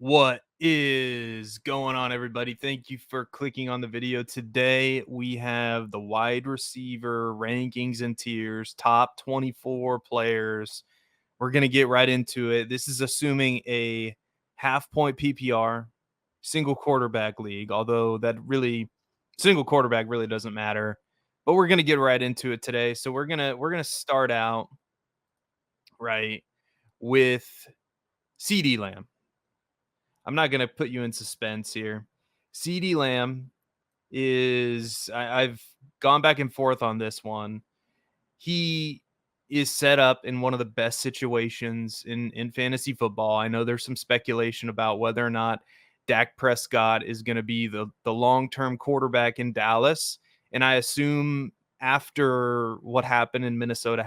What is going on, everybody? Thank you for clicking on the video. Today, we have the wide receiver rankings and tiers, top 24 players. We're going to get right into it. This is assuming a half point PPR, single quarterback league, although single quarterback really doesn't matter. But we're going to get right into it today. So we're going to start out right with CD Lamb. I'm not going to put you in suspense here. CD Lamb I've gone back and forth on this one. He is set up in one of the best situations in fantasy football. I know there's some speculation about whether or not Dak Prescott is going to be the long-term quarterback in Dallas. And I assume after what happened in Minnesota,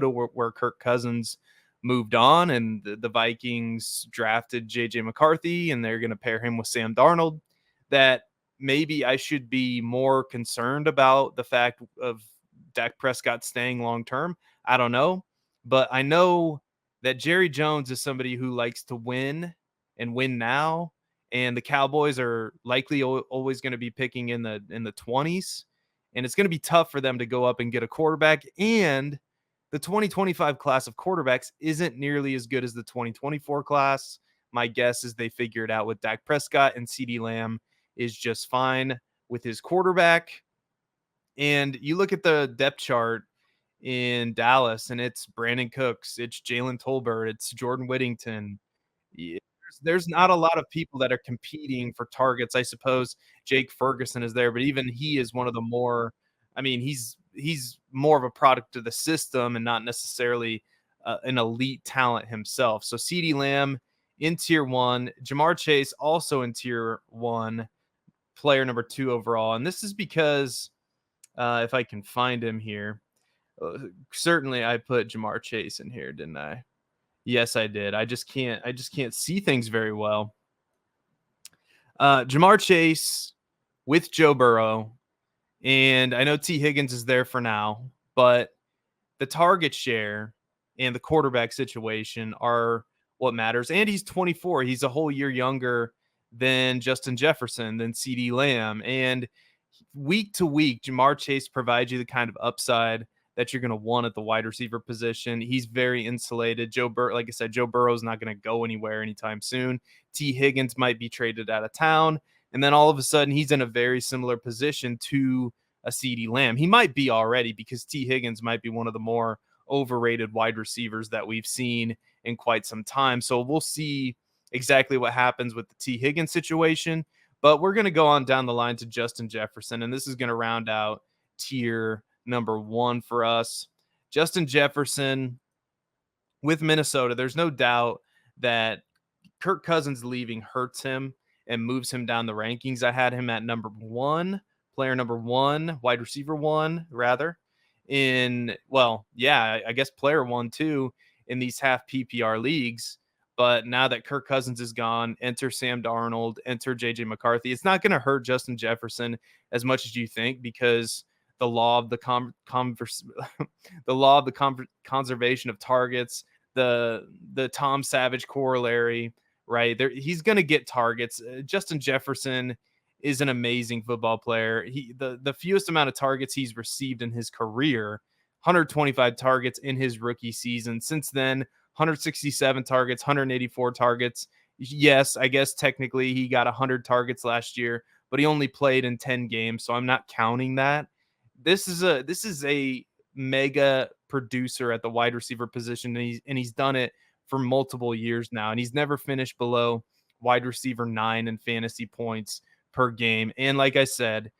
where Kirk Cousins moved on and the Vikings drafted JJ McCarthy and they're going to pair him with Sam Darnold, that maybe I should be more concerned about the fact of Dak Prescott staying long term. I don't know, but I know that Jerry Jones is somebody who likes to win and win now, and the Cowboys are likely always going to be picking in the 20s, and it's going to be tough for them to go up and get a quarterback. And the 2025 class of quarterbacks isn't nearly as good as the 2024 class. My guess is they figure it out with Dak Prescott, and CeeDee Lamb is just fine with his quarterback. And you look at the depth chart in Dallas, and it's Brandon Cooks, it's Jalen Tolbert, it's Jordan Whittington. There's not a lot of people that are competing for targets. I suppose Jake Ferguson is there, but even he is one of the more. I mean, he's more of a product of the system and not necessarily an elite talent himself. So CeeDee Lamb in tier one, Jamar Chase also in tier one, player number 2 overall, and this is because if I can find him here. Certainly I put Jamar Chase in here, didn't I? Yes, I did. I just can't see things very well. Jamar Chase with Joe Burrow, and I know T. Higgins is there for now, but the target share and the quarterback situation are what matters. And he's 24. He's a whole year younger than Justin Jefferson, than CeeDee Lamb. And week to week, Jamar Chase provides you the kind of upside that you're going to want at the wide receiver position. He's very insulated. Like I said, Joe Burrow's not going to go anywhere anytime soon. T. Higgins might be traded out of town. And then all of a sudden, he's in a very similar position to a CeeDee Lamb. He might be already, because T. Higgins might be one of the more overrated wide receivers that we've seen in quite some time. So we'll see exactly what happens with the T. Higgins situation. But we're going to go on down the line to Justin Jefferson, and this is going to round out tier number 1 for us. Justin Jefferson with Minnesota, there's no doubt that Kirk Cousins leaving hurts him and moves him down the rankings. I had him at number 1, player number 1, wide receiver 1, rather. I guess player 1 too in these half PPR leagues. But now that Kirk Cousins is gone, enter Sam Darnold, enter JJ McCarthy. It's not going to hurt Justin Jefferson as much as you think, because the law of the conservation of targets, the Tom Savage corollary, right? He's going to get targets. Justin Jefferson is an amazing football player. The fewest amount of targets he's received in his career, 125 targets in his rookie season. Since then, 167 targets, 184 targets. Yes, I guess technically he got 100 targets last year, but he only played in 10 games, so I'm not counting that. This is a mega producer at the wide receiver position, and he's done it for multiple years now, and he's never finished below wide receiver 9 in fantasy points per game. And like I said,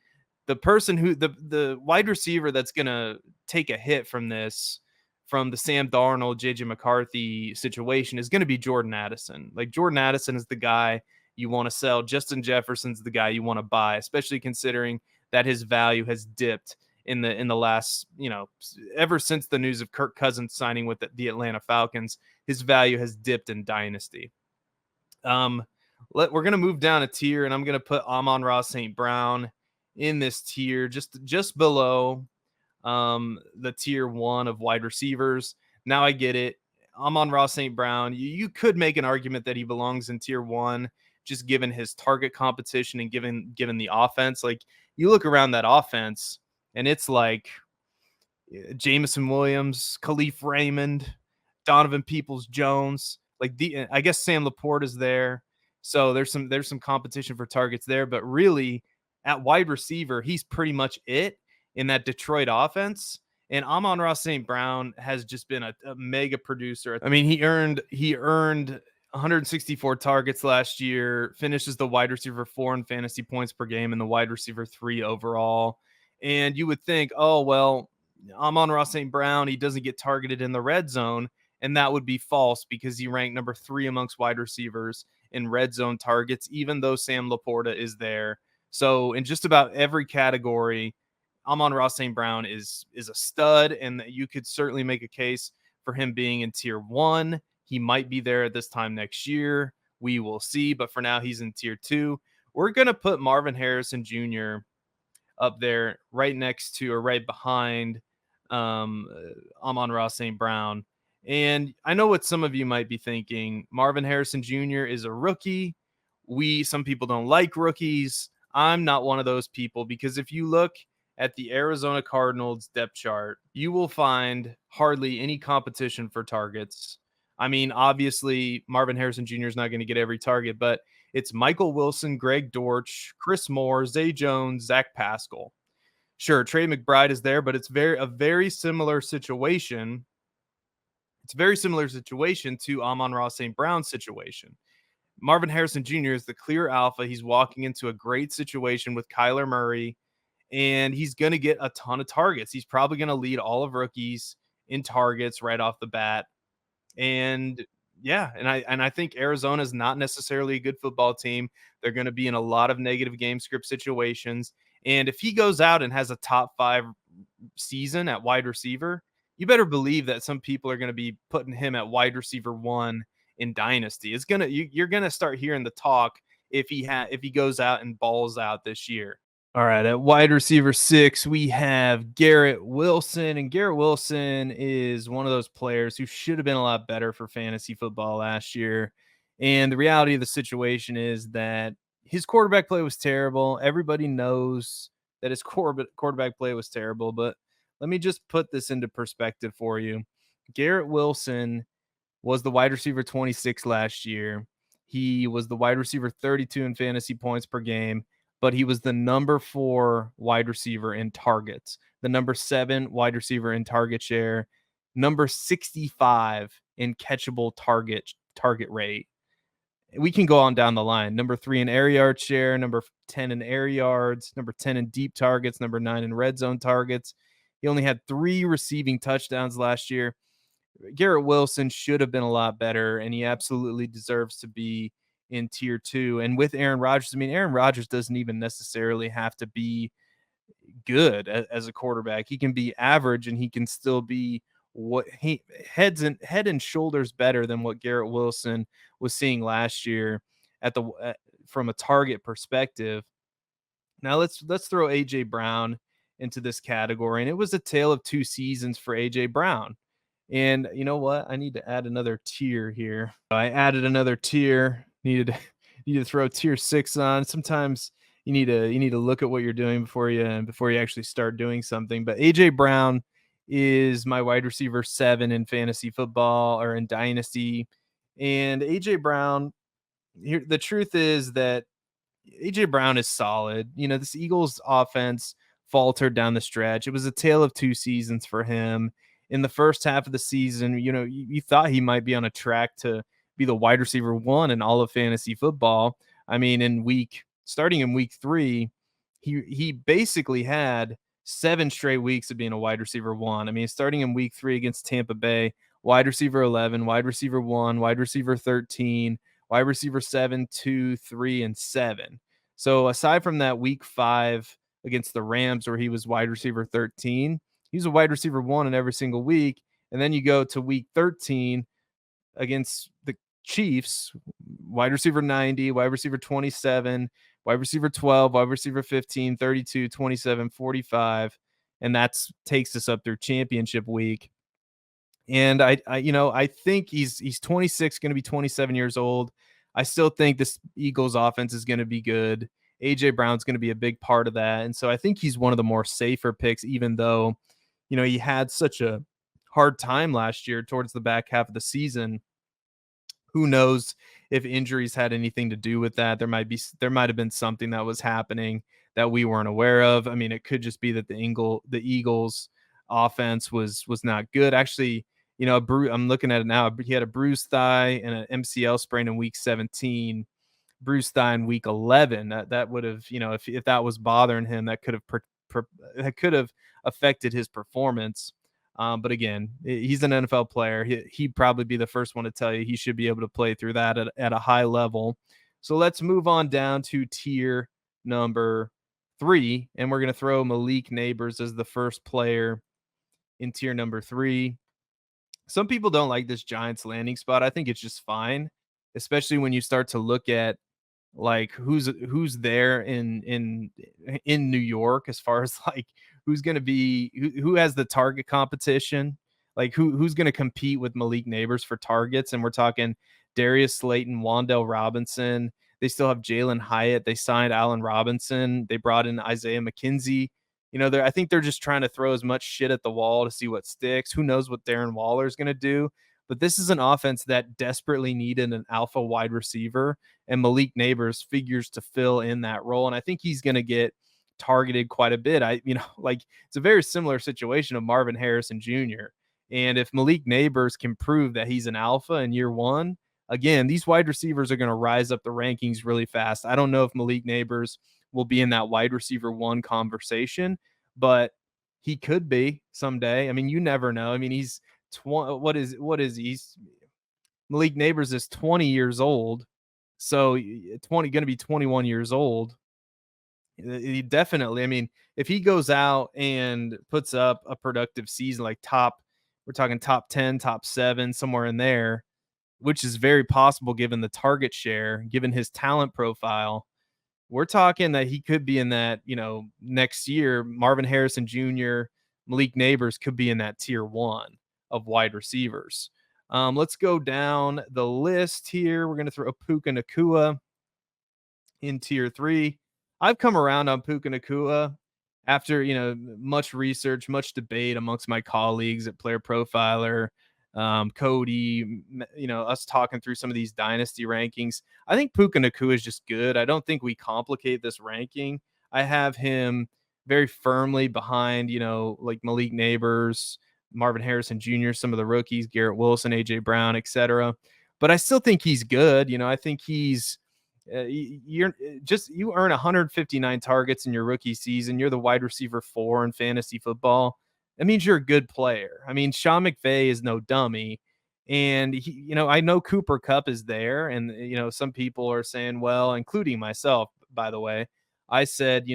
the person who the wide receiver that's going to take a hit from the Sam Darnold, JJ McCarthy situation is going to be Jordan Addison. Like, Jordan Addison is the guy you want to sell. Justin Jefferson's the guy you want to buy, especially considering that his value has dipped in the last, ever since the news of Kirk Cousins signing with the Atlanta Falcons. His value has dipped in Dynasty. We're going to move down a tier, and I'm going to put Amon-Ra St. Brown in this tier, just below the tier 1 of wide receivers. Now I get it. Amon-Ra St. Brown, you could make an argument that he belongs in tier 1 just given his target competition and given the offense. Like, you look around that offense and it's like Jameson Williams, Khalif Raymond, Donovan Peoples-Jones. Like, I guess Sam Laporte is there. So there's some competition for targets there, but really at wide receiver, he's pretty much it in that Detroit offense. And Amon-Ra St. Brown has just been a mega producer. I mean, he earned 164 targets last year, finishes the wide receiver 4 in fantasy points per game and the wide receiver 3 overall. And you would think, oh, well, Amon-Ra St. Brown, he doesn't get targeted in the red zone. And that would be false because he ranked number 3 amongst wide receivers in red zone targets, even though Sam Laporta is there. So in just about every category, Amon-Ra St. Brown is a stud, and you could certainly make a case for him being in tier 1. He might be there at this time next year. We will see, but for now, he's in tier 2. We're going to put Marvin Harrison Jr. up there right next to or right behind Amon-Ra St. Brown. And I know what some of you might be thinking. Marvin Harrison Jr. is a rookie. Some people don't like rookies. I'm not one of those people because if you look at the Arizona Cardinals depth chart, you will find hardly any competition for targets. I mean, obviously, Marvin Harrison Jr. is not going to get every target, but it's Michael Wilson, Greg Dortch, Chris Moore, Zay Jones, Zach Pascal. Sure, Trey McBride is there, but it's a very similar situation. It's a very similar situation to Amon-Ra St. Brown's situation. Marvin Harrison Jr. is the clear alpha. He's walking into a great situation with Kyler Murray, and he's going to get a ton of targets. He's probably going to lead all of rookies in targets right off the bat. And yeah, and I think Arizona is not necessarily a good football team. They're going to be in a lot of negative game script situations. And if he goes out and has a top 5 season at wide receiver, you better believe that some people are going to be putting him at wide receiver 1 in Dynasty. You're going to start hearing the talk if he goes out and balls out this year. All right, at wide receiver 6, we have Garrett Wilson, and Garrett Wilson is one of those players who should have been a lot better for fantasy football last year. And the reality of the situation is that his quarterback play was terrible. Everybody knows that his quarterback play was terrible, but let me just put this into perspective for you. Garrett Wilson was the wide receiver 26 last year. He was the wide receiver 32 in fantasy points per game, but he was the number 4 wide receiver in targets, the number 7 wide receiver in target share, number 65 in catchable target rate. We can go on down the line. Number 3 in air yard share, number 10 in air yards, number 10 in deep targets, number 9 in red zone targets. He only had 3 receiving touchdowns last year. Garrett Wilson should have been a lot better, and he absolutely deserves to be in tier 2. And with Aaron Rodgers, I mean, Aaron Rodgers doesn't even necessarily have to be good as a quarterback. He can be average, and he can still be head and shoulders better than what Garrett Wilson was seeing last year from a target perspective. Now let's throw AJ Brown into this category, and it was a tale of 2 seasons for AJ Brown. And you know what? I need to add another tier here. I added another tier. Needed to throw tier 6 on. Sometimes you need to look at what you're doing before you actually start doing something. But AJ Brown is my wide receiver 7 in fantasy football or in Dynasty. And AJ Brown, here the truth is that AJ Brown is solid. You know, this Eagles offense faltered down the stretch. It was a tale of 2 seasons for him. In the first half of the season, you know, you thought he might be on a track to be the wide receiver 1 in all of fantasy football. I mean, starting in week 3, he basically had 7 straight weeks of being a wide receiver 1. I mean, starting in week 3 against Tampa Bay, wide receiver 11, wide receiver 1, wide receiver 13, wide receiver 7, 2, 3, and 7. So aside from that week 5 against the Rams where he was wide receiver 13, he's a wide receiver 1 in every single week. And then you go to week 13 against the Chiefs, wide receiver 90, wide receiver 27, wide receiver 12, wide receiver 15, 32, 27, 45. And that takes us up through championship week. And I think he's 26, going to be 27 years old. I still think this Eagles offense is going to be good. AJ Brown's going to be a big part of that. And so I think he's one of the more safer picks, even though, he had such a hard time last year towards the back half of the season. Who knows if injuries had anything to do with that? There might have been something that was happening that we weren't aware of. I mean, it could just be that the Eagles offense was not good. Actually, I'm looking at it now. He had a bruised thigh and an MCL sprain in week 17, bruised thigh in week 11. That would have, if that was bothering him, that could have affected his performance. But again, he's an NFL player. He'd probably be the first one to tell you he should be able to play through that at a high level. So let's move on down to tier number 3, and we're going to throw Malik Neighbors as the first player in tier number 3. Some people don't like this Giants landing spot. I think it's just fine, especially when you start to look at like who's there in New York, as far as like who's going to be who has the target competition, like who's going to compete with Malik Neighbors for targets. And we're talking Darius Slayton, Wandell Robinson. They still have Jalen Hyatt. They signed Allen Robinson. They brought in Isaiah McKenzie. I think they're just trying to throw as much shit at the wall to see what sticks. Who knows what Darren Waller is going to do? But this is an offense that desperately needed an alpha wide receiver, and Malik Neighbors figures to fill in that role. And I think he's going to get targeted quite a bit. Like it's a very similar situation of Marvin Harrison Jr. And if Malik Neighbors can prove that he's an alpha in year one, again, these wide receivers are going to rise up the rankings really fast. I don't know if Malik Neighbors will be in that wide receiver 1 conversation, but he could be someday. I mean, you never know. I mean, he's what is he's Malik Neighbors is 20 years old, so 20 going to be 21 years old. He definitely, I mean, if he goes out and puts up a productive season, like we're talking top 10, top 7, somewhere in there, which is very possible given the target share, given his talent profile. We're talking that he could be in that, next year, Marvin Harrison Jr., Malik Neighbors could be in that tier 1 of wide receivers. Let's go down the list here. We're going to throw Puka Nacua in tier 3. I've come around on Puka Nacua after, much research, much debate amongst my colleagues at Player Profiler, Cody, us talking through some of these dynasty rankings. I think Puka Nacua is just good. I don't think we complicate this ranking. I have him very firmly behind, like Malik Neighbors, Marvin Harrison Jr., some of the rookies, Garrett Wilson, AJ Brown, etc. But I still think he's good. I think he's you earn 159 targets in your rookie season. You're the wide receiver 4 in fantasy football. That means you're a good player. I mean, Sean McVay is no dummy. And I know Cooper Kupp is there, and some people are saying, well, including myself, by the way, I said,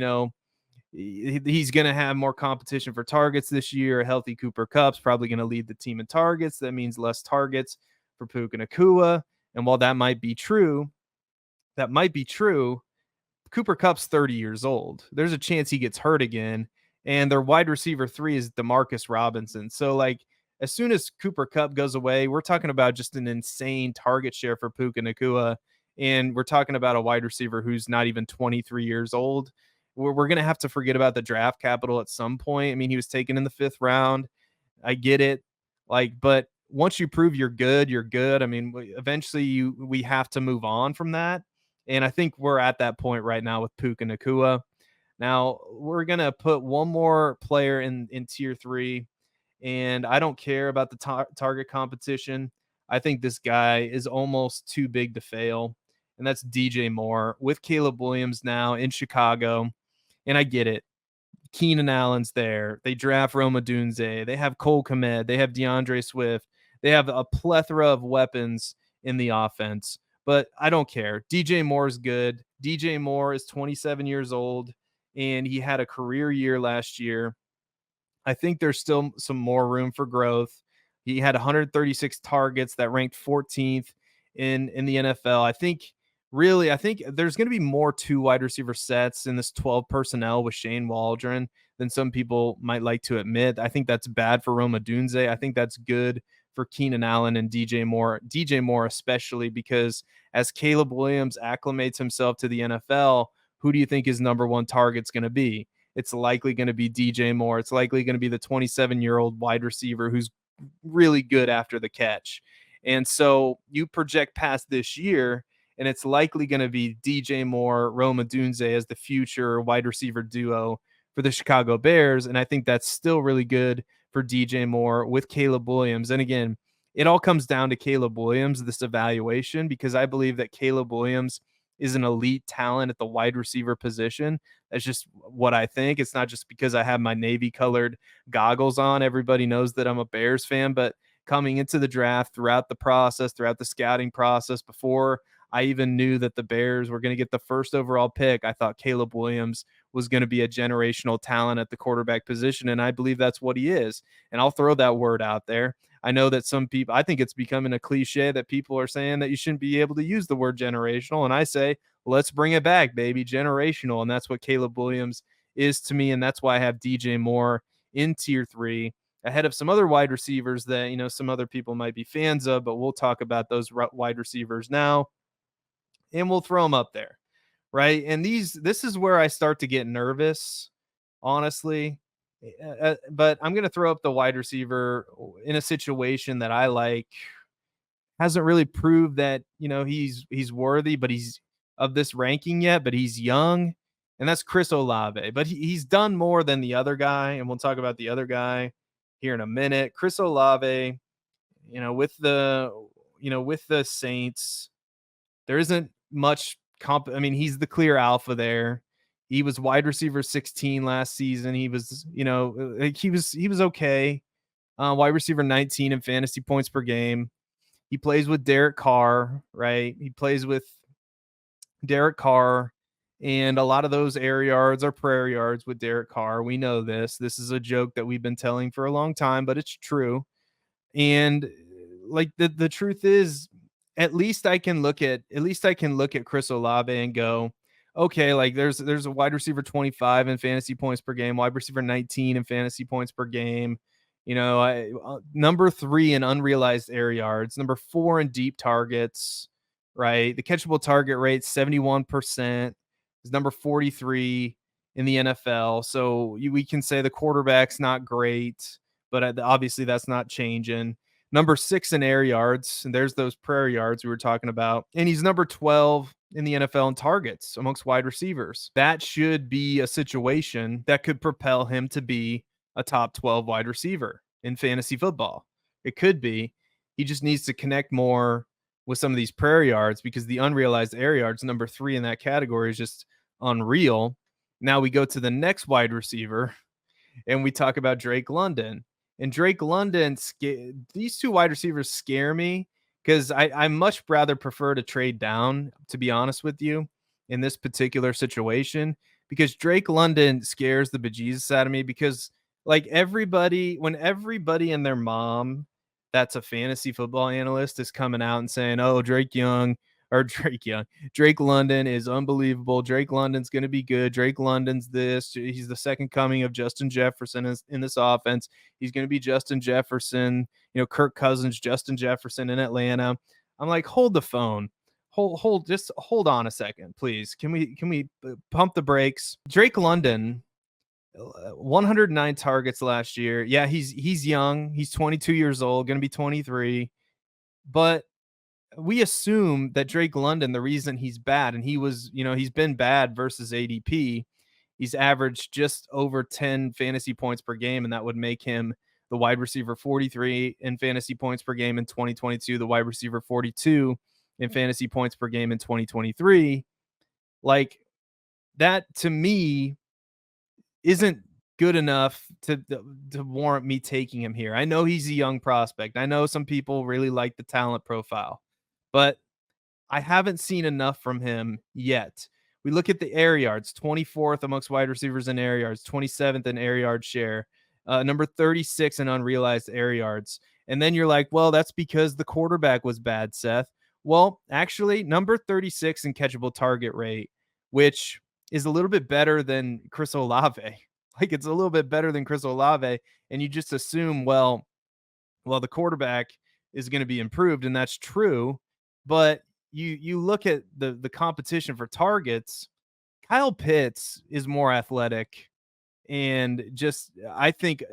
he's going to have more competition for targets this year. A healthy Cooper Kupp's probably going to lead the team in targets. That means less targets for Puka Nacua. And while that might be true, Cooper Kupp's 30 years old. There's a chance he gets hurt again. And their wide receiver 3 is Demarcus Robinson. So, like, as soon as Cooper Kupp goes away, we're talking about just an insane target share for Puka Nacua. And we're talking about a wide receiver who's not even 23 years old. We're going to have to forget about the draft capital at some point. I mean, he was taken in the 5th round. I get it. But once you prove you're good, you're good. I mean, eventually we have to move on from that. And I think we're at that point right now with Puka Nacua. Now, we're going to put one more player in tier 3, and I don't care about the target competition. I think this guy is almost too big to fail, and that's DJ Moore with Caleb Williams now in Chicago. And I get it. Keenan Allen's there. They draft Rome Odunze. They have Cole Kmet. They have DeAndre Swift. They have a plethora of weapons in the offense. But I don't care. DJ Moore is good. DJ Moore is 27 years old, and he had a career year last year. I think there's still some more room for growth. He had 136 targets that ranked 14th in the NFL. I think there's going to be more 2 wide receiver sets in this 12 personnel with Shane Waldron than some people might like to admit. I think that's bad for Rome Odunze. I think that's good for Keenan Allen and DJ Moore. DJ Moore, especially because as Caleb Williams acclimates himself to the NFL, who do you think his number one target's going to be? It's likely going to be DJ Moore. It's likely going to be the 27-year-old wide receiver who's really good after the catch. And so you project past this year, and it's likely going to be DJ Moore, Rome Odunze as the future wide receiver duo for the Chicago Bears. And I think that's still really good for DJ Moore with Caleb Williams. And again, it all comes down to Caleb Williams, this evaluation, because I believe that Caleb Williams is an elite talent at the wide receiver position. That's just what I think. It's not just because I have my navy colored goggles on. Everybody knows that I'm a Bears fan, but coming into the draft, throughout the process, throughout the scouting process, before I even knew that the Bears were going to get the first overall pick, I thought Caleb Williams was going to be a generational talent at the quarterback position. And I believe that's what he is. And I'll throw that word out there. I know that some people, I think it's becoming a cliche that people are saying that you shouldn't be able to use the word generational. And I say, let's bring it back, baby, generational. And that's what Caleb Williams is to me. And that's why I have DJ Moore in tier 3 ahead of some other wide receivers that, some other people might be fans of, but we'll talk about those wide receivers now and we'll throw them up there. Right. And this is where I start to get nervous, honestly. But I'm going to throw up the wide receiver in a situation that I like. Hasn't really proved that, he's worthy, but he's of this ranking yet, but he's young. And that's Chris Olave. But he's done more than the other guy. And we'll talk about the other guy here in a minute. Chris Olave, with the Saints, there isn't much he's the clear alpha there. He was wide receiver 16 last season. He was, he was okay. Wide receiver 19 in fantasy points per game. He plays with Derek Carr, right? He plays with Derek Carr, and a lot of those air yards are prayer yards with Derek Carr. We know this. This is a joke that we've been telling for a long time, but it's true. And like the truth is, at least I can look at Chris Olave and go, okay, like there's a wide receiver 25 in fantasy points per game, wide receiver 19 in fantasy points per game. Number 3 in unrealized air yards, number 4 in deep targets, right? The catchable target rate 71% is number 43 in the NFL. So we can say the quarterback's not great, but obviously that's not changing. Number 6 in air yards, and there's those prayer yards we were talking about. And he's number 12 in the NFL in targets amongst wide receivers. That should be a situation that could propel him to be a top 12 wide receiver in fantasy football. It could be. He just needs to connect more with some of these prayer yards, because the unrealized air yards, number 3 in that category, is just unreal. Now we go to the next wide receiver and we talk about Drake London. And Drake London, these two wide receivers scare me, because I much rather prefer to trade down, to be honest with you, in this particular situation, because Drake London scares the bejesus out of me, because like when everybody and their mom that's a fantasy football analyst is coming out and saying, oh, Drake London is unbelievable. Drake London's going to be good. Drake London's this. He's the second coming of Justin Jefferson in this offense. He's going to be Justin Jefferson, Kirk Cousins, Justin Jefferson in Atlanta. I'm like, hold the phone. Just hold on a second, please. Can we pump the brakes? Drake London, 109 targets last year. Yeah, he's young. He's 22 years old, going to be 23. But we assume that Drake London, the reason he's bad, and he's been bad versus ADP, he's averaged just over 10 fantasy points per game, and that would make him the wide receiver 43 in fantasy points per game in 2022, the wide receiver 42 in fantasy points per game in 2023. Like, that to me isn't good enough to warrant me taking him here. I know he's a young prospect. I know some people really like the talent profile, but I haven't seen enough from him yet. We look at the air yards, 24th amongst wide receivers in air yards, 27th in air yard share, number 36 in unrealized air yards. And then you're like, well, that's because the quarterback was bad, Seth. Well, actually, number 36 in catchable target rate, which is a little bit better than Chris Olave. Like, it's a little bit better than Chris Olave. And you just assume, well, the quarterback is going to be improved, and that's true. But you look at the competition for targets. Kyle Pitts is more athletic and just I think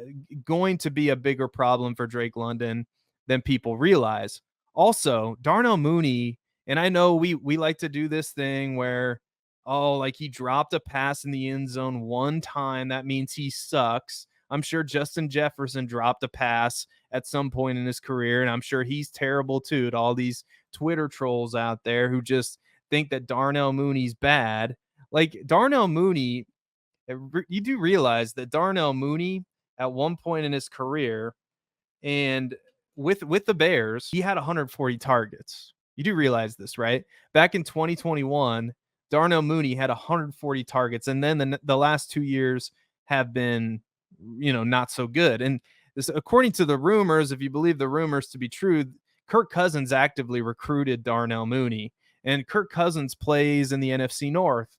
going to be a bigger problem for Drake London than people realize. Also, Darnell Mooney, and I know we like to do this thing where like he dropped a pass in the end zone one time, that means he sucks. I'm sure Justin Jefferson dropped a pass at some point in his career, and I'm sure he's terrible too, to all these Twitter trolls out there who just think that Darnell Mooney's bad. Like Darnell Mooney, you do realize that Darnell Mooney at one point in his career and with the Bears, he had 140 targets. You do realize this, right? Back in 2021, Darnell Mooney had 140 targets, and then the last 2 years have been, not so good. And this, according to the rumors, if you believe the rumors to be true, Kirk Cousins actively recruited Darnell Mooney, and Kirk Cousins plays in the NFC North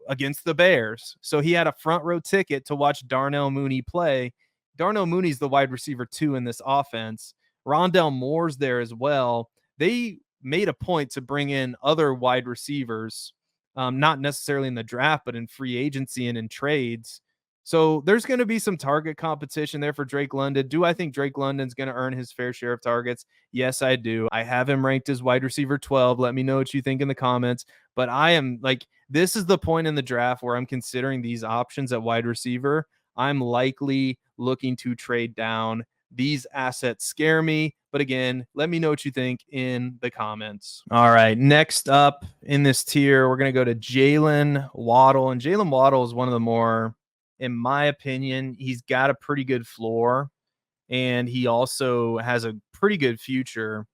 against the Bears. So he had a front row ticket to watch Darnell Mooney play. Darnell Mooney's the wide receiver 2 in this offense. Rondell Moore's there as well. They made a point to bring in other wide receivers, not necessarily in the draft, but in free agency and in trades. So there's going to be some target competition there for Drake London. Do I think Drake London's going to earn his fair share of targets? Yes, I do. I have him ranked as wide receiver 12. Let me know what you think in the comments. But I am like, this is the point in the draft where I'm considering these options at wide receiver. I'm likely looking to trade down. These assets scare me. But again, let me know what you think in the comments. All right. Next up in this tier, we're going to go to Jalen Waddle. And Jalen Waddle is one of the more, in my opinion, he's got a pretty good floor. And he also has a pretty good future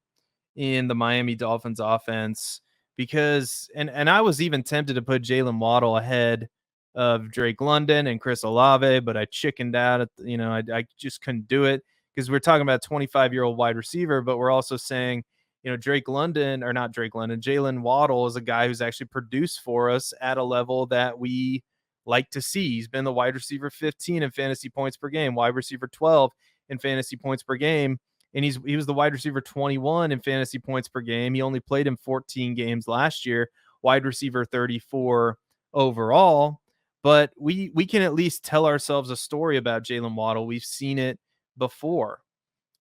in the Miami Dolphins offense because and I was even tempted to put Jalen Waddle ahead of Drake London and Chris Olave, but I chickened out. I just couldn't do it because we're talking about a 25-year-old wide receiver, but we're also saying, Drake London, or not Drake London, Jalen Waddle is a guy who's actually produced for us at a level that we like to see. He's been the wide receiver 15 in fantasy points per game, wide receiver 12 in fantasy points per game. And he was the wide receiver 21 in fantasy points per game. He only played in 14 games last year, wide receiver 34 overall. But we can at least tell ourselves a story about Jalen Waddle. We've seen it before.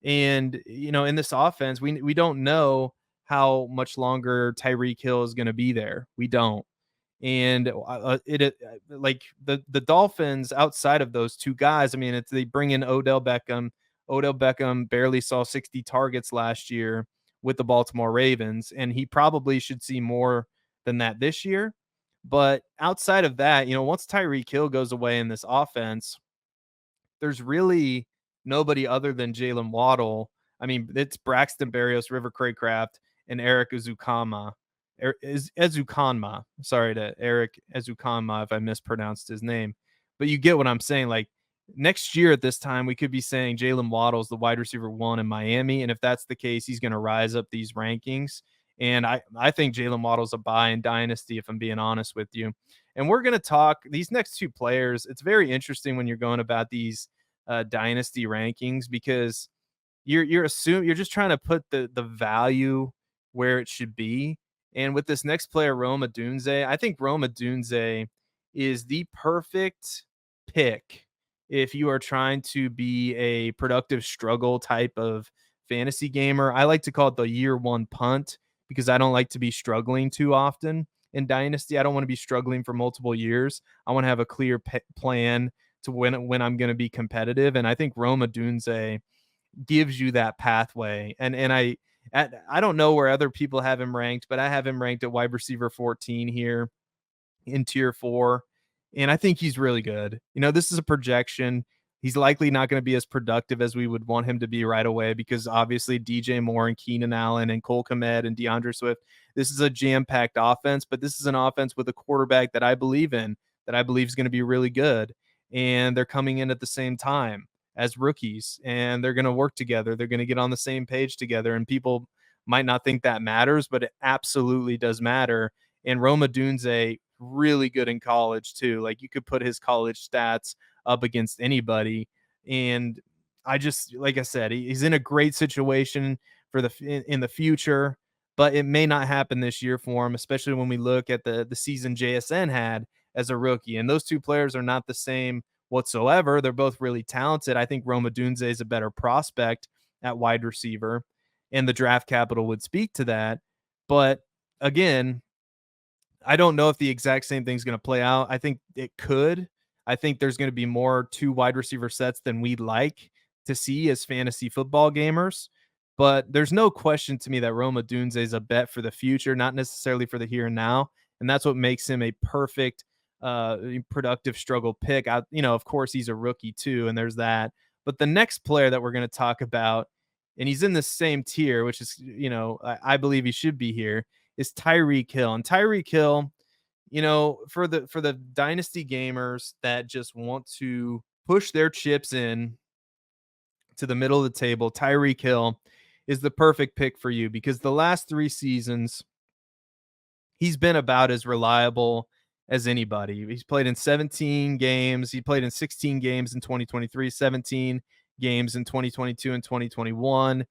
And, in this offense, we don't know how much longer Tyreek Hill is going to be there. We don't. And like the Dolphins, outside of those two guys, I mean, they bring in Odell Beckham. Odell Beckham barely saw 60 targets last year with the Baltimore Ravens, and he probably should see more than that this year. But outside of that, once Tyreek Hill goes away in this offense, there's really nobody other than Jalen Waddle. I mean, it's Braxton Berrios, River Craycraft, and Eric Ezukanma. Ezukanma. Sorry to Eric Ezukanma if I mispronounced his name. But you get what I'm saying. Like, next year at this time, we could be saying Jalen Waddle's the wide receiver 1 in Miami. And if that's the case, he's going to rise up these rankings. And I think Jalen Waddle's a buy in Dynasty, if I'm being honest with you. And we're going to talk these next two players. It's very interesting when you're going about these Dynasty rankings because you're just trying to put the value where it should be. And with this next player, Rome Odunze, I think Rome Odunze is the perfect pick if you are trying to be a productive struggle type of fantasy gamer. I like to call it the year 1 punt because I don't like to be struggling too often in Dynasty. I don't want to be struggling for multiple years. I want to have a clear plan to when I'm going to be competitive. And I think Rome Odunze gives you that pathway. And I don't know where other people have him ranked, but I have him ranked at wide receiver 14 here in tier 4. And I think he's really good. This is a projection. He's likely not going to be as productive as we would want him to be right away because obviously DJ Moore and Keenan Allen and Cole Kmet and DeAndre Swift, this is a jam-packed offense, but this is an offense with a quarterback that I believe in, that I believe is going to be really good. And they're coming in at the same time as rookies, and they're going to work together. They're going to get on the same page together, and people might not think that matters, but it absolutely does matter. And Rome Odunze, really good in college too. Like, you could put his college stats up against anybody. And I just, like I said, he's in a great situation for in the future, but it may not happen this year for him, especially when we look at the season JSN had as a rookie. And those two players are not the same whatsoever. They're both really talented. I think Roma Dunze is a better prospect at wide receiver, and the draft capital would speak to that. But again, I don't know if the exact same thing's going to play out. I think it could. I think there's going to be more two wide receiver sets than we'd like to see as fantasy football gamers. But there's no question to me that Roma Dunze is a bet for the future, not necessarily for the here and now. And that's what makes him a perfect, productive struggle pick. Of course, he's a rookie too, and there's that. But the next player that we're going to talk about, and he's in the same tier, which is, I believe he should be here, is Tyreek Hill. And Tyreek Hill, for the dynasty gamers that just want to push their chips in to the middle of the table, Tyreek Hill is the perfect pick for you because the last 3 seasons he's been about as reliable as anybody. He's played in 17 games. He played in 16 games in 2023, 17 games in 2022 and 2021.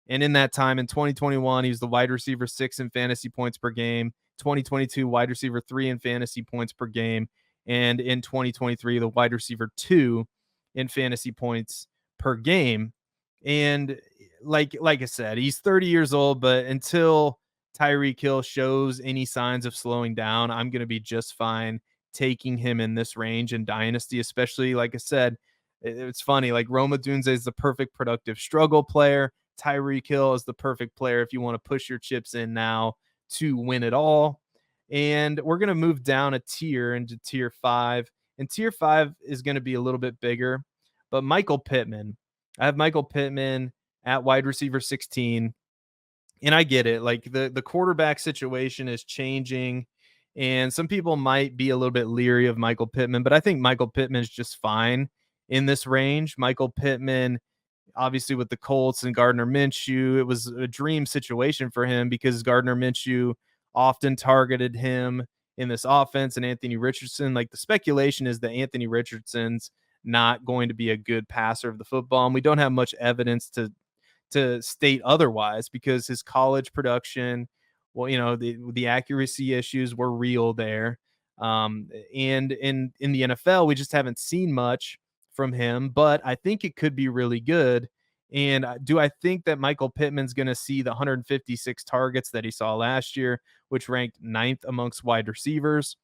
And in that time, in 2021, he was the wide receiver 6 in fantasy points per game. 2022, wide receiver 3 in fantasy points per game. And in 2023, the wide receiver 2 in fantasy points per game. And like I said, he's 30 years old, but until Tyreek Hill shows any signs of slowing down, I'm going to be just fine taking him in this range in Dynasty, especially, like I said, it's funny. Like Roma Dunze is the perfect productive struggle player. Tyreek Hill is the perfect player if you want to push your chips in now to win it all. And we're going to move down a tier into tier 5. And tier 5 is going to be a little bit bigger. But Michael Pittman, I have Michael Pittman at wide receiver 16. And I get it. Like the quarterback situation is changing. And some people might be a little bit leery of Michael Pittman, but I think Michael Pittman is just fine in this range. Michael Pittman, obviously with the Colts and Gardner Minshew, it was a dream situation for him because Gardner Minshew often targeted him in this offense, and Anthony Richardson. Like the speculation is that Anthony Richardson's not going to be a good passer of the football, and we don't have much evidence to state otherwise because his college production, well, the accuracy issues were real there. And in the NFL, we just haven't seen much from him, but I think it could be really good. And do I think that Michael Pittman's going to see the 156 targets that he saw last year, which ranked 9th amongst wide receivers?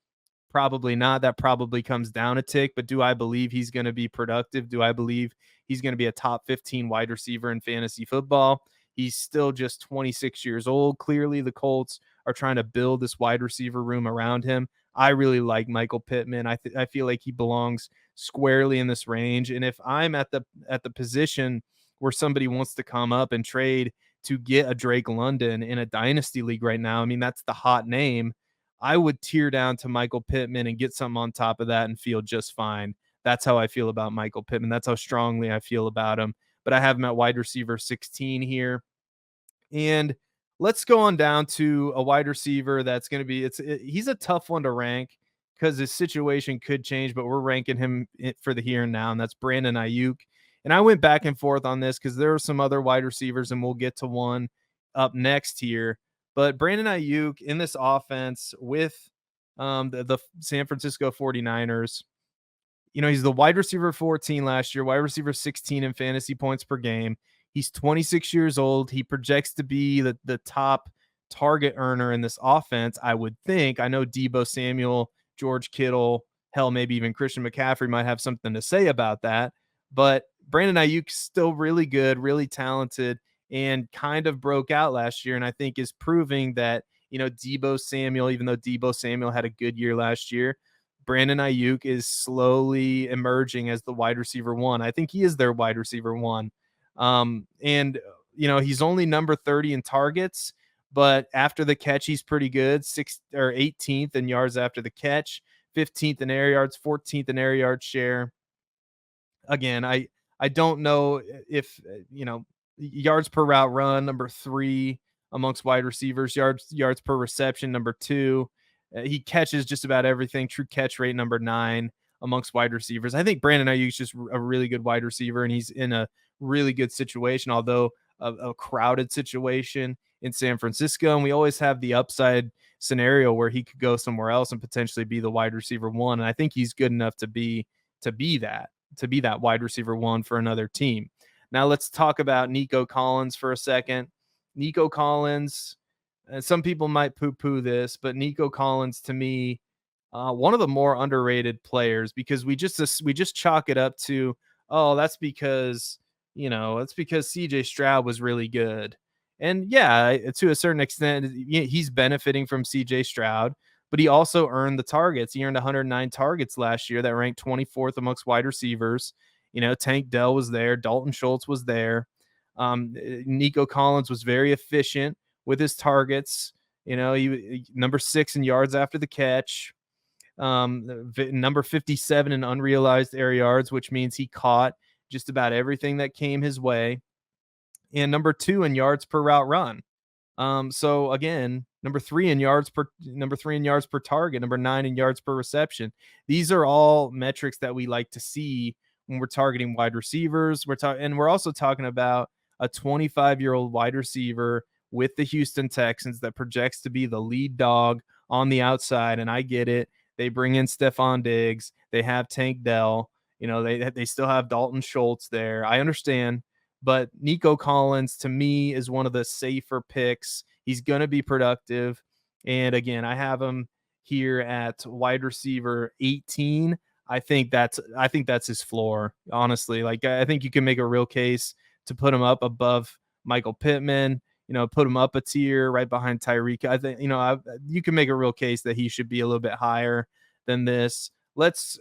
Probably not. That probably comes down a tick, but do I believe he's going to be productive? Do I believe he's going to be a top 15 wide receiver in fantasy football? He's still just 26 years old. Clearly, the Colts are trying to build this wide receiver room around him. I really like Michael Pittman. I feel like he belongs squarely in this range. And if I'm at the position where somebody wants to come up and trade to get a Drake London in a dynasty league right now, I mean, that's the hot name. I would tear down to Michael Pittman and get something on top of that and feel just fine. That's how I feel about Michael Pittman. That's how strongly I feel about him. But I have him at wide receiver 16 here. And let's go on down to a wide receiver that's going to be, he's a tough one to rank because his situation could change, but we're ranking him for the here and now, and that's Brandon Ayuk. And I went back and forth on this because there are some other wide receivers, and we'll get to one up next here. But Brandon Ayuk in this offense with the San Francisco 49ers, he's the wide receiver 14 last year, wide receiver 16 in fantasy points per game. He's 26 years old. He projects to be the top target earner in this offense, I would think. I know Deebo Samuel, George Kittle, hell, maybe even Christian McCaffrey might have something to say about that. But Brandon Ayuk's still really good, really talented, and kind of broke out last year. And I think is proving that, Deebo Samuel, even though Deebo Samuel had a good year last year, Brandon Ayuk is slowly emerging as the wide receiver 1. I think he is their wide receiver 1. And he's only number 30 in targets, but after the catch, he's pretty good. 18th in yards after the catch, 15th in air yards, 14th in air yard share. Again, I don't know if, yards per route run, number 3 amongst wide receivers, yards per reception, number 2. He catches just about everything. True catch rate, number 9 amongst wide receivers. I think Brandon Ayuk is just a really good wide receiver, and he's in a really good situation. Although a crowded situation in San Francisco, and we always have the upside scenario where he could go somewhere else and potentially be the wide receiver one. And I think he's good enough to be that wide receiver one for another team. Now let's talk about Nico Collins for a second. Nico Collins, and some people might poo-poo this, but Nico Collins to me, one of the more underrated players, because we just chalk it up to, oh, that's because CJ Stroud was really good. And yeah, to a certain extent, he's benefiting from CJ Stroud, but he also earned the targets. He earned 109 targets last year that ranked 24th amongst wide receivers. Tank Dell was there. Dalton Schultz was there. Nico Collins was very efficient with his targets. He number 6 in yards after the catch. Number 57 in unrealized air yards, which means he caught just about everything that came his way. And number 2 in yards per route run. So again, number 3 in yards per target, number 9 in yards per reception. These are all metrics that we like to see when we're targeting wide receivers. And we're also talking about a 25-year-old wide receiver with the Houston Texans that projects to be the lead dog on the outside. And I get it. They bring in Stephon Diggs. They have Tank Dell. They still have Dalton Schultz there. I understand. But Nico Collins, to me, is one of the safer picks. He's going to be productive. And again, I have him here at wide receiver 18. I think that's his floor, honestly. Like, I think you can make a real case to put him up above Michael Pittman, put him up a tier right behind Tyreek. I think, you can make a real case that he should be a little bit higher than this. Let's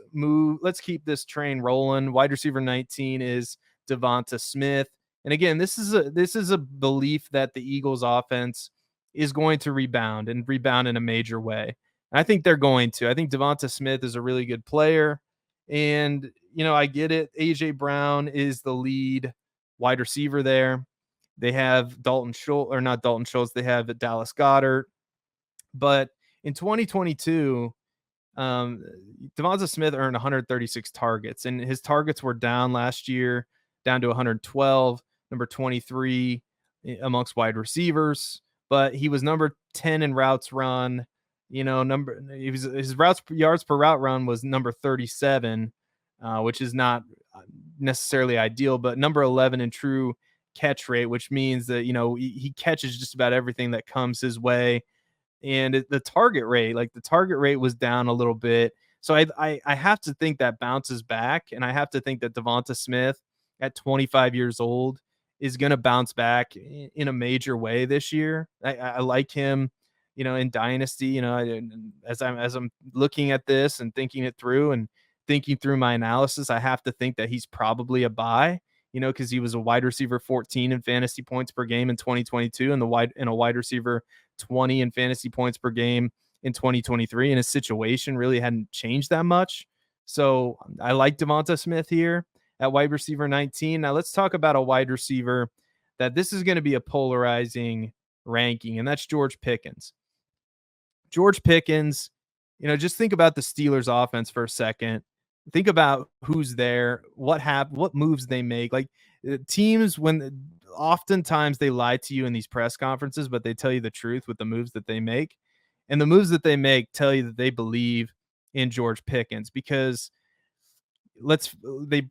keep this train rolling. Wide receiver 19 is Devonta Smith. And again, this is a belief that the Eagles offense is going to rebound in a major way. And I think they're going to. I think Devonta Smith is a really good player. And, I get it. A.J. Brown is the lead wide receiver there. They have not Dalton Schultz. They have Dallas Goedert. But in 2022, Devonta Smith earned 136 targets, and his targets were down last year, down to 112, number 23 amongst wide receivers. But he was number 10 in routes run. His yards per route run was number 37, which is not necessarily ideal, but number 11 in true catch rate, which means that he catches just about everything that comes his way. And the target rate was down a little bit. So I have to think that bounces back, and I have to think that Devonta Smith at 25 years old is going to bounce back in a major way this year. I like him, in Dynasty, as I'm looking at this and thinking it through and thinking through my analysis, I have to think that he's probably a buy, because he was a wide receiver 14 in fantasy points per game in 2022 and a wide receiver 20 in fantasy points per game in 2023. And his situation really hadn't changed that much. So I like Devonta Smith here at wide receiver 19. Now let's talk about a wide receiver that this is going to be a polarizing ranking, and that's George Pickens. George Pickens, just think about the Steelers offense for a second. Think about who's there, what moves they make. Like, teams, oftentimes they lie to you in these press conferences, but they tell you the truth with the moves that they make. And the moves that they make tell you that they believe in George Pickens, because they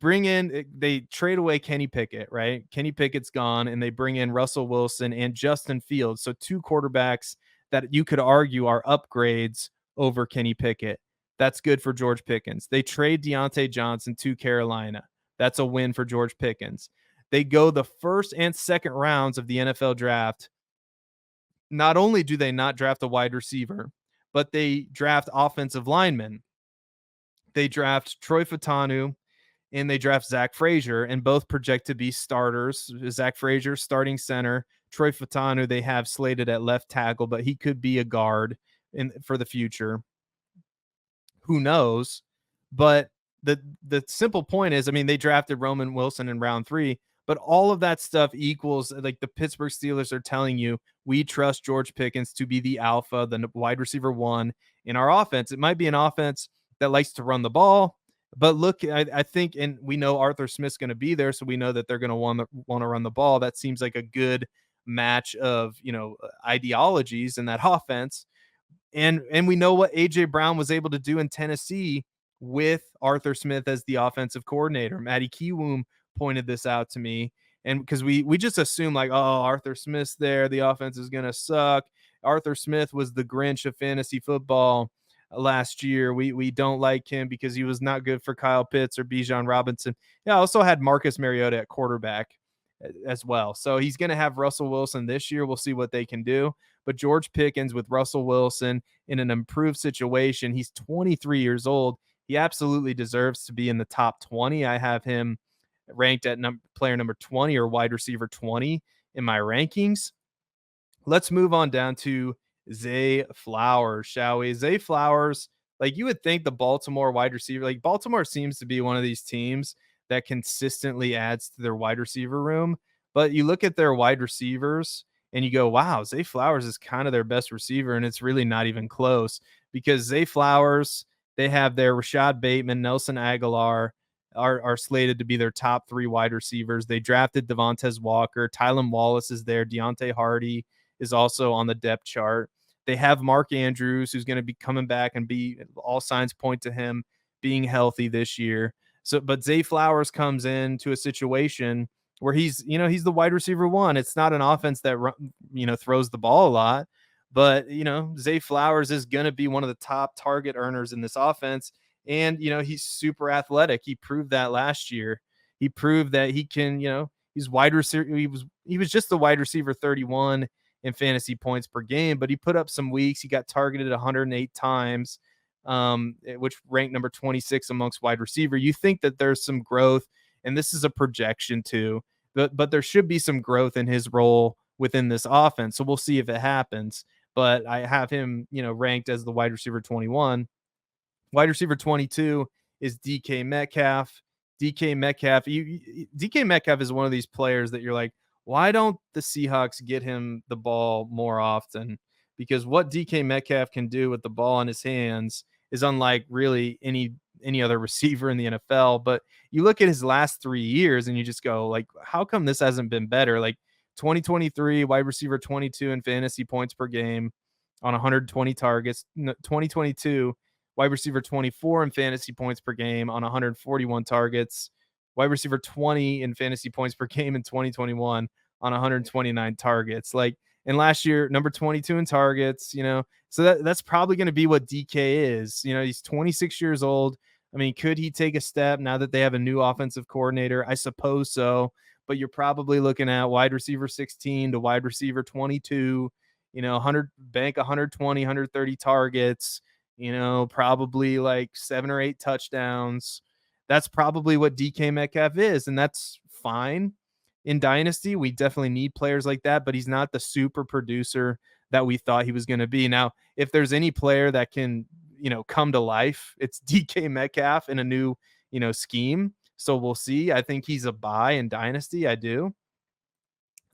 trade away Kenny Pickett, right? Kenny Pickett's gone, and they bring in Russell Wilson and Justin Fields. So 2 quarterbacks that you could argue are upgrades over Kenny Pickett. That's good for George Pickens. They trade Deontay Johnson to Carolina. That's a win for George Pickens. They go the first and second rounds of the NFL draft. Not only do they not draft a wide receiver, but they draft offensive linemen. They draft Troy Fautanu and they draft Zach Frazier, and both project to be starters. Zach Frazier, starting center. Troy Fautanu, they have slated at left tackle, but he could be a guard for the future. Who knows? But the simple point is, they drafted Roman Wilson in round 3, but all of that stuff equals, like, the Pittsburgh Steelers are telling you, we trust George Pickens to be the alpha, the wide receiver 1 in our offense. It might be an offense that likes to run the ball. But look, I think, and we know Arthur Smith's going to be there, so we know that they're going to want to run the ball. That seems like a good match of ideologies in that offense. And we know what AJ Brown was able to do in Tennessee with Arthur Smith as the offensive coordinator. Matty Kiwoom pointed this out to me, and because we just assume like, oh, Arthur Smith's there, the offense is gonna suck. Arthur Smith was the Grinch of fantasy football last year. We don't like him because he was not good for Kyle Pitts or Bijan Robinson. Yeah, also had Marcus Mariota at quarterback as well. So he's going to have Russell Wilson this year. We'll see what they can do. But George Pickens with Russell Wilson in an improved situation, he's 23 years old. He absolutely deserves to be in the top 20. I have him ranked at player number 20 or wide receiver 20 in my rankings. Let's move on down to Zay Flowers, shall we? Zay Flowers, like you would think the Baltimore wide receiver, like Baltimore seems to be one of these teams that consistently adds to their wide receiver room. But you look at their wide receivers and you go, wow, Zay Flowers is kind of their best receiver. And it's really not even close because Zay Flowers, they have their Rashad Bateman, Nelson Aguilar are slated to be their top 3 wide receivers. They drafted Devontae Walker. Tylan Wallace is there. Deontay Hardy is also on the depth chart. They have Mark Andrews, who's going to be coming back and be all signs point to him being healthy this year. So, but Zay Flowers comes into a situation where he's the wide receiver 1. It's not an offense that throws the ball a lot, but Zay Flowers is going to be one of the top target earners in this offense. And he's super athletic. He proved that last year. He proved that he can, he's wide receiver. He was just the wide receiver 31 in fantasy points per game, but he put up some weeks. He got targeted 108 times, which ranked number 26 amongst wide receiver. You think that there's some growth, and this is a projection too, but there should be some growth in his role within this offense. So we'll see if it happens. But I have him, ranked as the wide receiver 21. Wide receiver 22 is DK Metcalf. DK Metcalf, DK Metcalf is one of these players that you're like, why don't the Seahawks get him the ball more often? Because what DK Metcalf can do with the ball in his hands is unlike really any other receiver in the NFL. But you look at his last 3 years and you just go like, how come this hasn't been better? Like 2023 wide receiver 22 in fantasy points per game on 120 targets. 2022 wide receiver 24 in fantasy points per game on 141 targets. Wide receiver 20 in fantasy points per game in 2021 on 129 targets. Like, and last year, number 22 in targets, so that's probably going to be what DK is. He's 26 years old. I mean, could he take a step now that they have a new offensive coordinator? I suppose so, but you're probably looking at wide receiver 16 to wide receiver 22, 120, 130 targets, probably like 7 or 8 touchdowns. That's probably what DK Metcalf is, and that's fine. In Dynasty, we definitely need players like that, but he's not the super producer that we thought he was going to be. Now, if there's any player that can, come to life, it's DK Metcalf in a new, scheme. So we'll see. I think he's a buy in Dynasty. I do.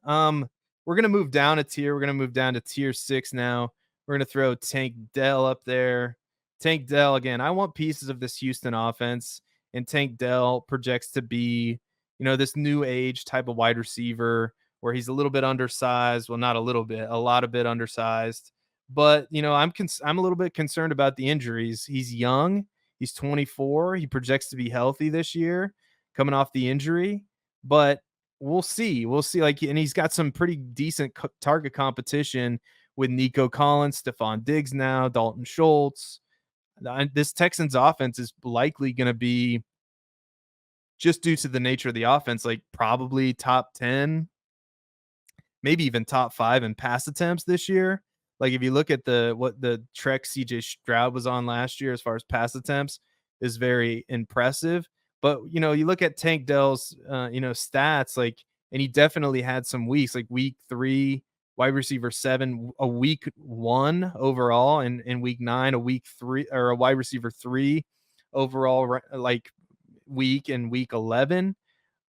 We're going to move down a tier. We're going to move down to tier 6 now. We're going to throw Tank Dell up there. Tank Dell, again, I want pieces of this Houston offense, and Tank Dell projects to be, this new age type of wide receiver where he's a little bit undersized. Well, not a little bit, a lot of bit undersized. But, I'm a little bit concerned about the injuries. He's young. He's 24. He projects to be healthy this year coming off the injury. But we'll see. We'll see. And he's got some pretty decent target competition with Nico Collins, Stephon Diggs now, Dalton Schultz. This Texans offense is likely going to be, just due to the nature of the offense, like probably top 10, maybe even top 5 in pass attempts this year. Like if you look at what the Trek CJ Stroud was on last year as far as pass attempts is very impressive. But, you look at Tank Dell's, stats, like, and he definitely had some weeks, like week 3, wide receiver 7, a week 1 overall, and in week 9, a week 3 or a wide receiver 3 overall, like week in week 11.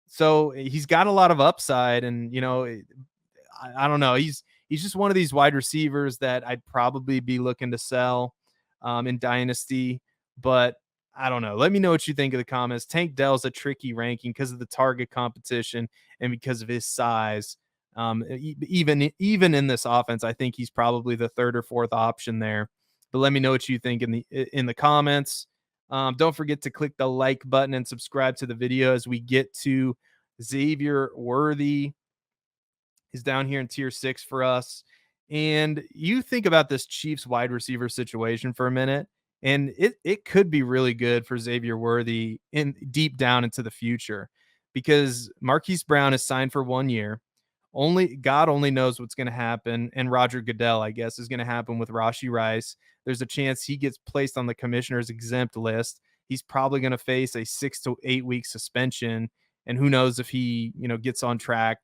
So he's got a lot of upside, and I don't know. He's just one of these wide receivers that I'd probably be looking to sell in Dynasty, but I don't know. Let me know what you think in the comments. Tank Dell's a tricky ranking because of the target competition and because of his size. Even in this offense, I think he's probably the third or fourth option there. But let me know what you think in the comments. Don't forget to click the like button and subscribe to the video as we get to Xavier Worthy. Is down here in tier 6 for us. And you think about this Chiefs wide receiver situation for a minute, and it could be really good for Xavier Worthy in deep down into the future, because Marquise Brown is signed for 1 year. Only God only knows what's going to happen, and Roger Goodell, I guess, is going to happen with Rashee Rice. There's a chance he gets placed on the commissioner's exempt list. He's probably going to face a 6 to 8 week suspension, and who knows if he, gets on track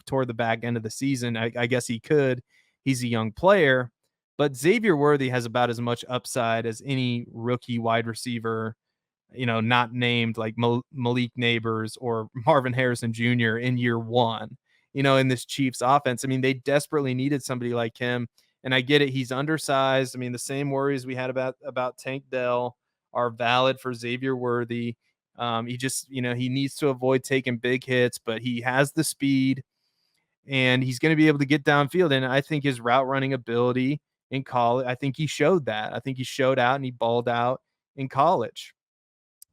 toward the back end of the season. I guess he could. He's a young player, but Xavier Worthy has about as much upside as any rookie wide receiver, not named like Malik Neighbors or Marvin Harrison Jr. in year one, in this Chiefs offense. I mean, they desperately needed somebody like him. And I get it. He's undersized. I mean, the same worries we had about Tank Dell are valid for Xavier Worthy. He just, he needs to avoid taking big hits, but he has the speed and he's going to be able to get downfield. And I think his route running ability in college, I think he showed that. I think he showed out and he balled out in college.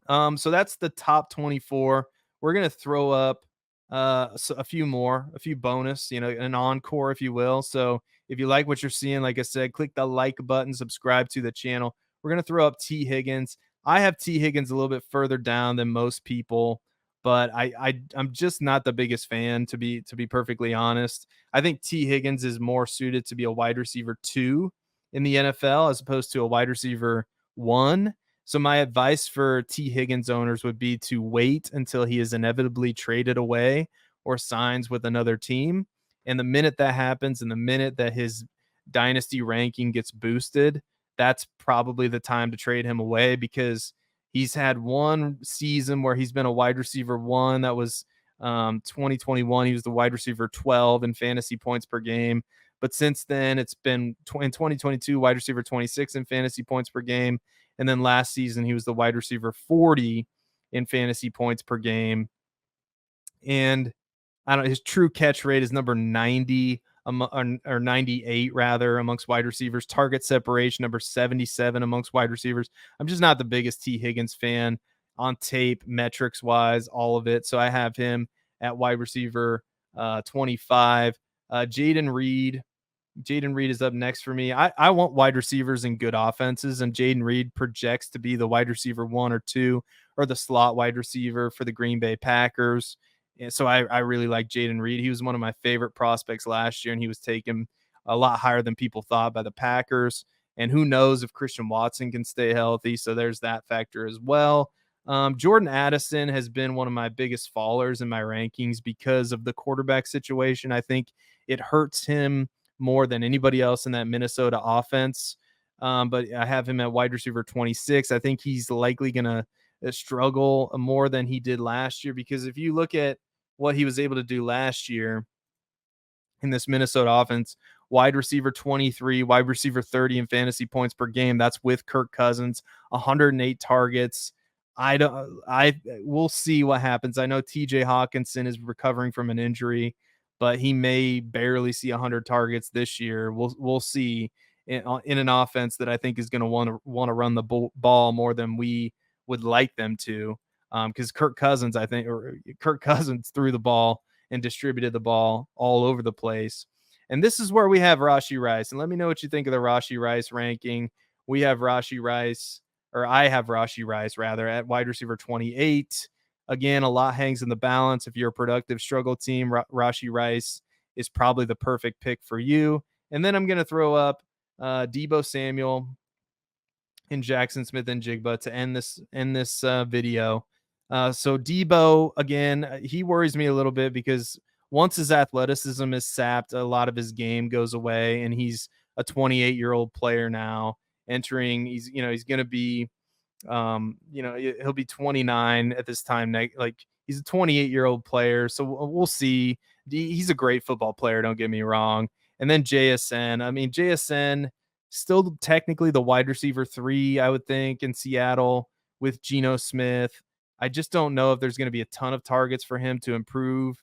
So that's the top 24. We're going to throw up a few more, a few bonus, an encore, if you will. So if you like what you're seeing, like I said, click the like button, subscribe to the channel. We're going to throw up T. Higgins. I have T. Higgins a little bit further down than most people, but I'm just not the biggest fan, to be perfectly honest. I think T. Higgins is more suited to be a wide receiver 2 in the NFL as opposed to a wide receiver 1. So my advice for T. Higgins owners would be to wait until he is inevitably traded away or signs with another team. And the minute that happens, and the minute that his dynasty ranking gets boosted, that's probably the time to trade him away, because he's had one season where he's been a wide receiver 1. That was 2021. He was the wide receiver 12 in fantasy points per game. But since then, it's been in 2022, wide receiver 26 in fantasy points per game. And then last season, he was the wide receiver 40 in fantasy points per game. And I don't know, his true catch rate is number 90 or 98 rather amongst wide receivers. Target separation number 77 amongst wide receivers. I'm just not the biggest T. Higgins fan on tape, metrics wise, all of it. So I have him at wide receiver 25. Jaden Reed is up next for me. I want wide receivers in good offenses, and Jaden Reed projects to be the wide receiver 1 or 2 or the slot wide receiver for the Green Bay Packers. And so I really like Jaden Reed. He was one of my favorite prospects last year, and he was taken a lot higher than people thought by the Packers. And who knows if Christian Watson can stay healthy. So there's that factor as well. Jordan Addison has been one of my biggest fallers in my rankings because of the quarterback situation. I think it hurts him more than anybody else in that Minnesota offense. But I have him at wide receiver 26. I think he's likely going to struggle more than he did last year, because if you look at what he was able to do last year in this Minnesota offense, wide receiver 23, wide receiver 30 in fantasy points per game. That's with Kirk Cousins, 108 targets. We'll see what happens. I know TJ Hawkinson is recovering from an injury, but he may barely see 100 targets this year. We'll see in an offense that I think is going to want to run the ball more than we would like them to, because Kirk Cousins threw the ball and distributed the ball all over the place. And this is where we have Rashee Rice. And let me know what you think of the Rashee Rice ranking. We have Rashee Rice, or I have Rashee Rice rather, at wide receiver 28. Again, a lot hangs in the balance. If you're a productive struggle team, Rashee Rice is probably the perfect pick for you. And then I'm going to throw up Deebo Samuel and Jackson Smith-Njigba to end this video. So Deebo, again, he worries me a little bit, because once his athleticism is sapped, a lot of his game goes away, and he's a 28-year-old player now entering. He's going to be he'll be 29 at this time. Like, he's a 28-year-old player. So we'll see. He's a great football player, don't get me wrong. And then JSN. I mean, JSN still technically the wide receiver 3, I would think, in Seattle with Geno Smith. I just don't know if there's going to be a ton of targets for him to improve.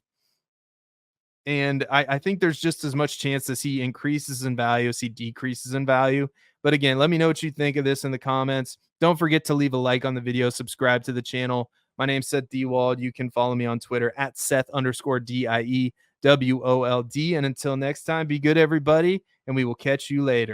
And I think there's just as much chance as he increases in value as he decreases in value. But again, let me know what you think of this in the comments. Don't forget to leave a like on the video, subscribe to the channel. My name's Seth Dewald. You can follow me on Twitter at Seth_DIEWOLD. And until next time, be good, everybody, and we will catch you later.